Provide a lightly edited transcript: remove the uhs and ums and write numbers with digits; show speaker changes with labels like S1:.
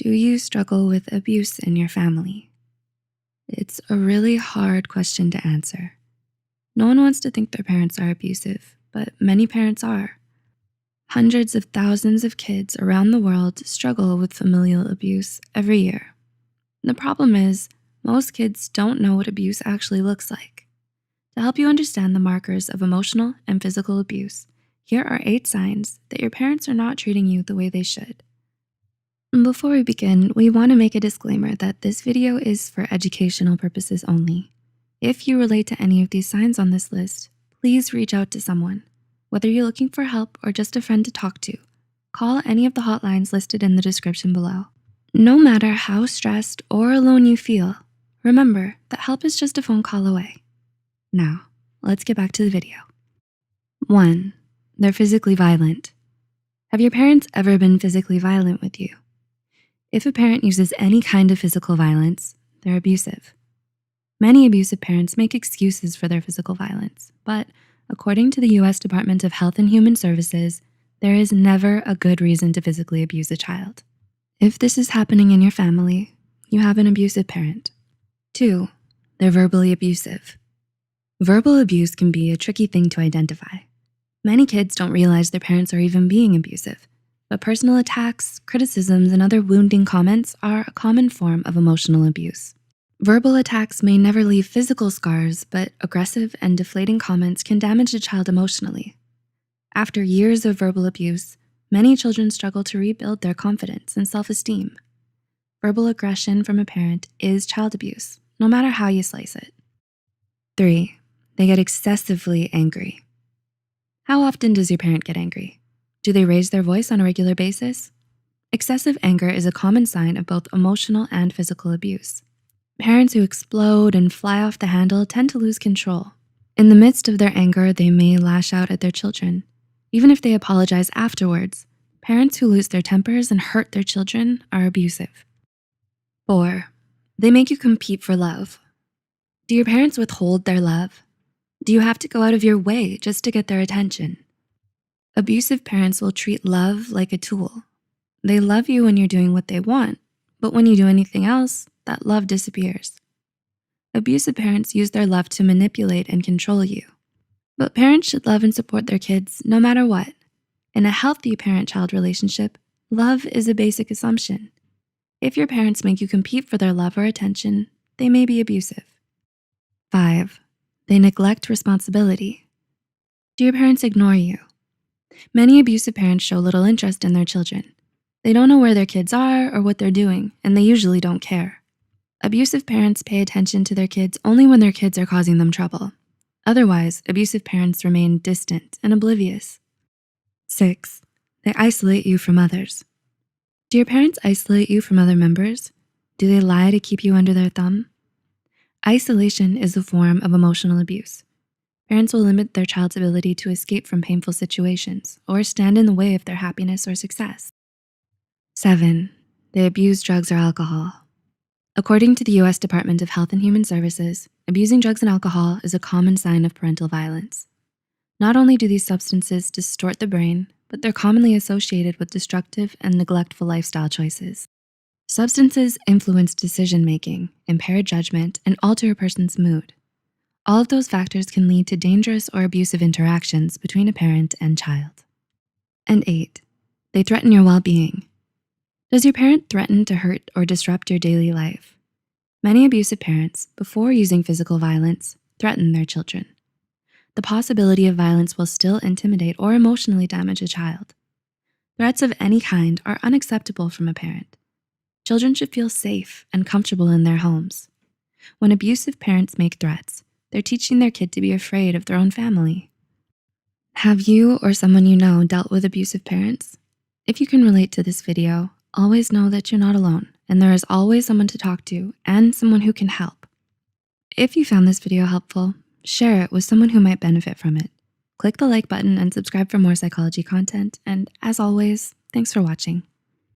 S1: Do you struggle with abuse in your family? It's a really hard question to answer. No one wants to think their parents are abusive, but many parents are. Hundreds of thousands of kids around the world struggle with familial abuse every year. The problem is, most kids don't know what abuse actually looks like. To help you understand the markers of emotional and physical abuse, here are 8 signs that your parents are not treating you the way they should. Before we begin, we want to make a disclaimer that this video is for educational purposes only. If you relate to any of these signs on this list, please reach out to someone. Whether you're looking for help or just a friend to talk to, call any of the hotlines listed in the description below. No matter how stressed or alone you feel, remember that help is just a phone call away. Now, let's get back to the video. 1. They're physically violent. Have your parents ever been physically violent with you? If a parent uses any kind of physical violence, they're abusive. Many abusive parents make excuses for their physical violence, but according to the US Department of Health and Human Services, there is never a good reason to physically abuse a child. If this is happening in your family, you have an abusive parent. 2, they're verbally abusive. Verbal abuse can be a tricky thing to identify. Many kids don't realize their parents are even being abusive, but personal attacks, criticisms, and other wounding comments are a common form of emotional abuse. Verbal attacks may never leave physical scars, but aggressive and deflating comments can damage a child emotionally. After years of verbal abuse, many children struggle to rebuild their confidence and self-esteem. Verbal aggression from a parent is child abuse, no matter how you slice it. 3, they get excessively angry. How often does your parent get angry? Do they raise their voice on a regular basis? Excessive anger is a common sign of both emotional and physical abuse. Parents who explode and fly off the handle tend to lose control. In the midst of their anger, they may lash out at their children. Even if they apologize afterwards, parents who lose their tempers and hurt their children are abusive. 4, they make you compete for love. Do your parents withhold their love? Do you have to go out of your way just to get their attention? Abusive parents will treat love like a tool. They love you when you're doing what they want, but when you do anything else, that love disappears. Abusive parents use their love to manipulate and control you. But parents should love and support their kids no matter what. In a healthy parent-child relationship, love is a basic assumption. If your parents make you compete for their love or attention, they may be abusive. 5, they neglect responsibility. Do your parents ignore you? Many abusive parents show little interest in their children. They don't know where their kids are or what they're doing, and they usually don't care. Abusive parents pay attention to their kids only when their kids are causing them trouble. Otherwise, abusive parents remain distant and oblivious. 6, they isolate you from others. Do your parents isolate you from other members? Do they lie to keep you under their thumb? Isolation is a form of emotional abuse. Parents will limit their child's ability to escape from painful situations or stand in the way of their happiness or success. 7, they abuse drugs or alcohol. According to the US Department of Health and Human Services, abusing drugs and alcohol is a common sign of parental violence. Not only do these substances distort the brain, but they're commonly associated with destructive and neglectful lifestyle choices. Substances influence decision-making, impair judgment, and alter a person's mood. All of those factors can lead to dangerous or abusive interactions between a parent and child. And 8, they threaten your well-being. Does your parent threaten to hurt or disrupt your daily life? Many abusive parents, before using physical violence, threaten their children. The possibility of violence will still intimidate or emotionally damage a child. Threats of any kind are unacceptable from a parent. Children should feel safe and comfortable in their homes. When abusive parents make threats, they're teaching their kid to be afraid of their own family. Have you or someone you know dealt with abusive parents? If you can relate to this video, always know that you're not alone and there is always someone to talk to and someone who can help. If you found this video helpful, share it with someone who might benefit from it. Click the like button and subscribe for more psychology content. And as always, thanks for watching.